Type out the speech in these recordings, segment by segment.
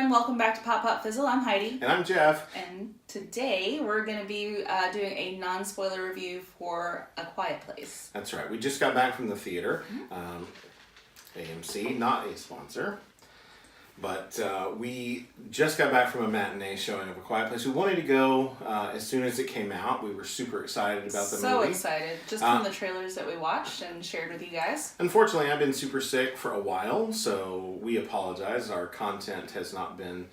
and welcome back to Pop Pop Fizzle. I'm Heidi. And I'm Jeff. And today we're going to be doing a non-spoiler review for A Quiet Place. That's right. We just got back from the theater. AMC, not a sponsor. But we just got back from a matinee showing of A Quiet Place. We wanted to go as soon as it came out. We were super excited about the movie. So excited. Just from the trailers that we watched and shared with you guys. Unfortunately, I've been super sick for a while, so we apologize. Our content has not been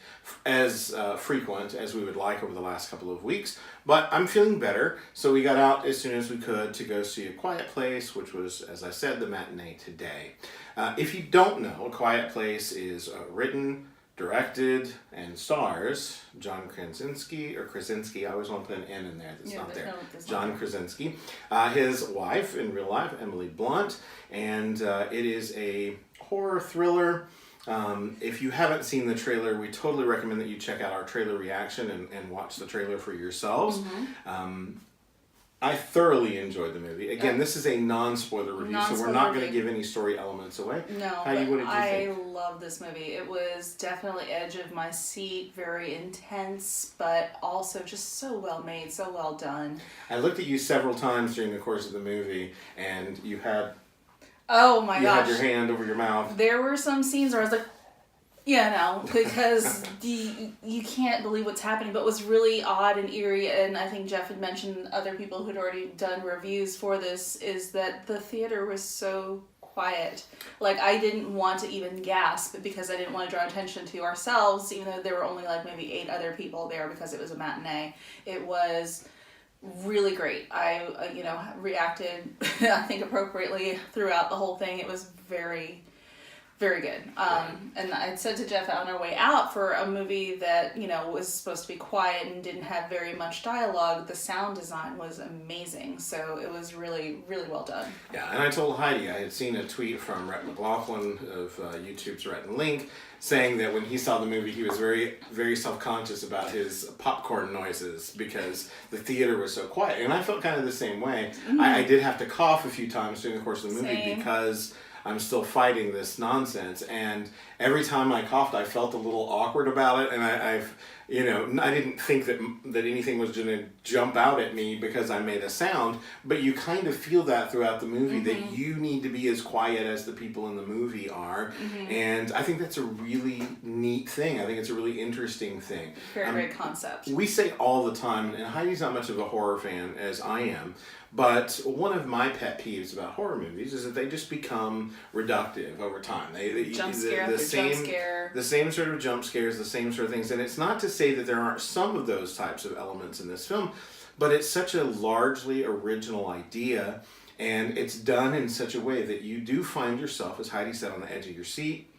as frequent as we would like over the last couple of weeks. But I'm feeling better, so we got out as soon as we could to go see A Quiet Place, which was, as I said, the matinee today. If you don't know, A Quiet Place is written, directed, and stars John Krasinski, I always want to put an N in there that's not there. John Krasinski. His wife in real life, Emily Blunt, and it is a horror thriller. If you haven't seen the trailer, we totally recommend that you check out our trailer reaction and watch the trailer for yourselves. I thoroughly enjoyed the movie. Again, this is a non-spoiler review, so we're not going to give any story elements away. No, Heidi, what did you think? I love this movie. It was definitely edge of my seat, very intense, but also just so well made, so well done. I looked at you several times during the course of the movie, and you had... Oh my gosh. You had your hand over your mouth. There were some scenes where I was like, yeah, no, because you can't believe what's happening. But what's really odd and eerie, and I think Jeff had mentioned other people who'd already done reviews for this, is that the theater was so quiet. Like, I didn't want to even gasp because I didn't want to draw attention to ourselves, even though there were only like maybe 8 other people there because it was a matinee. It was really great. I, reacted, I think, appropriately throughout the whole thing. It was very, very good. And I said to Jeff on our way out, for a movie that, was supposed to be quiet and didn't have very much dialogue, the sound design was amazing. So it was really, really well done. Yeah, and I told Heidi, I had seen a tweet from Rhett McLaughlin of YouTube's Rhett and Link, saying that when he saw the movie, he was very, very self-conscious about his popcorn noises because the theater was so quiet. And I felt kind of the same way. I did have to cough a few times during the course of the movie because I'm still fighting this nonsense. And every time I coughed, I felt a little awkward about it. And I didn't think that anything was going to jump out at me because I made a sound. But you kind of feel that throughout the movie, that you need to be as quiet as the people in the movie are. And I think that's a really neat thing. I think it's a really interesting thing. Very great concept. We say all the time, and Heidi's not much of a horror fan as I am, but one of my pet peeves about horror movies is that they just become reductive over time. They jump scare after jump scare. The same sort of jump scares, the same sort of things. And it's not to say that there aren't some of those types of elements in this film, but it's such a largely original idea, and it's done in such a way that you do find yourself, as Heidi said, on the edge of your seat,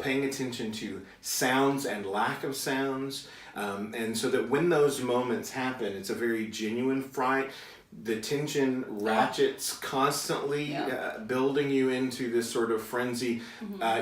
paying attention to sounds and lack of sounds, and so that when those moments happen, it's a very genuine fright. The tension ratchets constantly, building you into this sort of frenzy.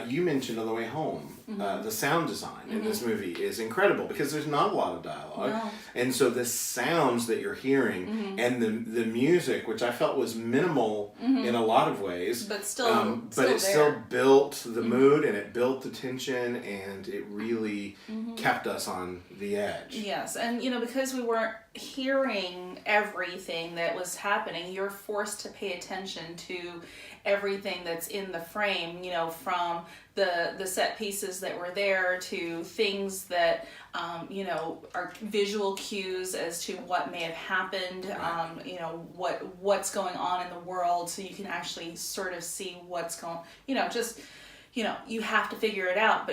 You mentioned on the way home, the sound design in this movie is incredible because there's not a lot of dialogue. And so the sounds that you're hearing and the music, which I felt was minimal in a lot of ways, but still still built the mood, and it built the tension, and it really kept us on the edge. Yes, and because we weren't hearing everything that was happening, you're forced to pay attention to everything that's in the frame, from the set pieces that were there to things that are visual cues as to what may have happened, what's going on in the world, so you can actually sort of see what's going, you have to figure it out,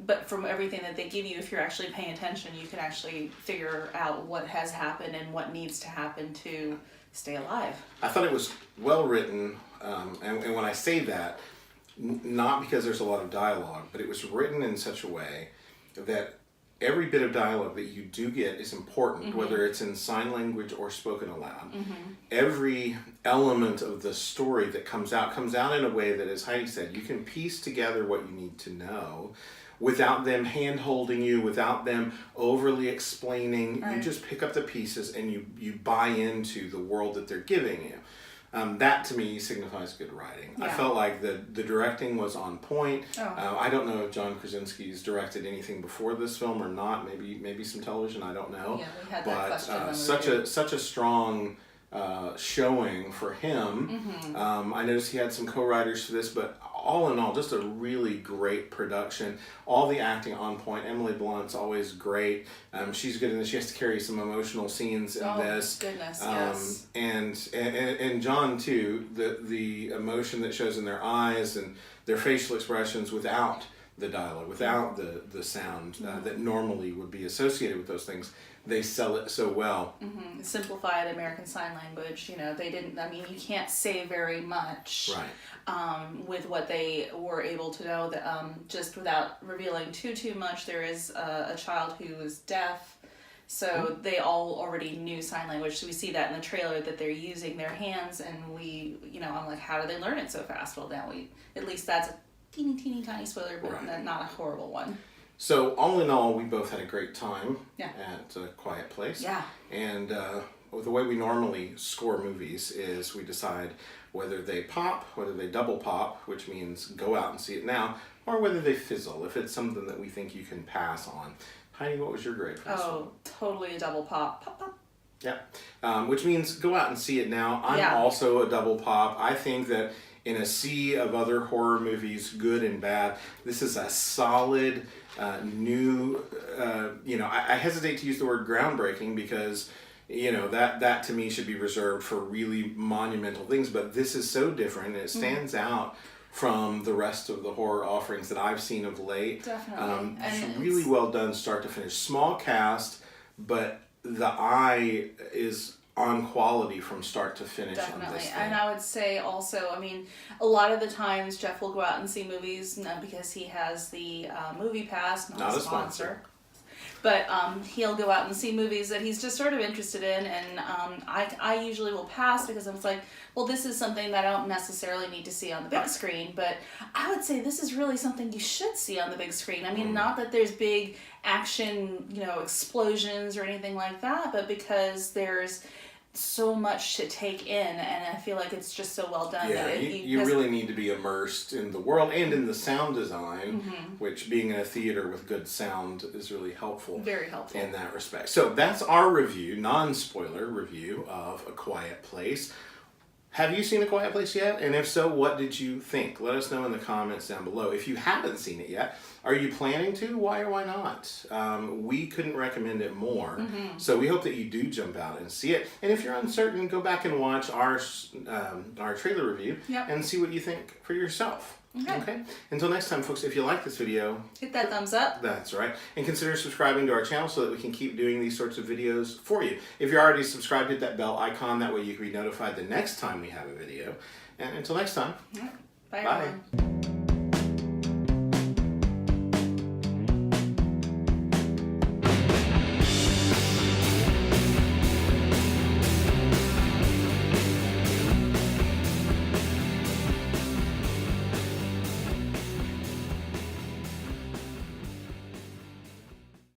but from everything that they give you, if you're actually paying attention, you can actually figure out what has happened and what needs to happen to stay alive. I thought it was well written, and when I say that, not because there's a lot of dialogue, but it was written in such a way that every bit of dialogue that you do get is important, whether it's in sign language or spoken aloud. Every element of the story that comes out in a way that, as Heidi said, you can piece together what you need to know without them hand-holding you, without them overly explaining. You just pick up the pieces and you buy into the world that they're giving you. That to me signifies good writing. Yeah. I felt like the directing was on point. Oh. I don't know if John Krasinski's directed anything before this film or not. Maybe some television. I don't know. Yeah, we had that question. But such a strong showing for him. Mm-hmm. I noticed he had some co-writers for this, but all in all, just a really great production. All the acting on point. Emily Blunt's always great. She's good in this. She has to carry some emotional scenes in this. Goodness, yes. And John too. The emotion that shows in their eyes and their facial expressions without the dialogue, without the sound that normally would be associated with those things. They sell it so well. Mm-hmm. Simplified American Sign Language. They didn't. I mean, you can't say very much. Right. With what they were able to know, that just without revealing too much, there is a child who is deaf, so they all already knew sign language. So we see that in the trailer that they're using their hands, and I'm like, how do they learn it so fast? Well, now at least that's a teeny tiny spoiler, but not a horrible one. So all in all, we both had a great time at Quiet Place. Yeah. And the way we normally score movies is we decide whether they pop, whether they double pop, which means go out and see it now, or whether they fizzle, if it's something that we think you can pass on. Heidi, what was your grade for this one? Oh, totally a double pop. Pop, pop. Yeah. Which means go out and see it now. I'm also a double pop. I think that in a sea of other horror movies, good and bad, this is a solid, new, I hesitate to use the word groundbreaking because, that to me should be reserved for really monumental things, but this is so different and it stands out from the rest of the horror offerings that I've seen of late. Definitely. It's really well done start to finish. Small cast, but the eye is on quality from start to finish. Definitely. On this thing. And I would say also, a lot of the times Jeff will go out and see movies because he has the movie pass, not a sponsor. But he'll go out and see movies that he's just sort of interested in, and I usually will pass because I'm like, well, this is something that I don't necessarily need to see on the big screen, but I would say this is really something you should see on the big screen. Not that there's big action, explosions or anything like that, but because there's so much to take in, and I feel like it's just so well done. Yeah, that you really need to be immersed in the world and in the sound design, which being in a theater with good sound is really helpful. Very helpful. In that respect. So that's our review, non-spoiler review of A Quiet Place. Have you seen A Quiet Place yet? And if so, what did you think? Let us know in the comments down below. If you haven't seen it yet, are you planning to? Why or why not? We couldn't recommend it more. So we hope that you do jump out and see it. And if you're uncertain, go back and watch our trailer review and see what you think for yourself. Okay. Until next time, folks, if you like this video, hit that thumbs up. That's right. And consider subscribing to our channel so that we can keep doing these sorts of videos for you. If you're already subscribed, hit that bell icon. That way you can be notified the next time we have a video. And until next time. Bye, everyone.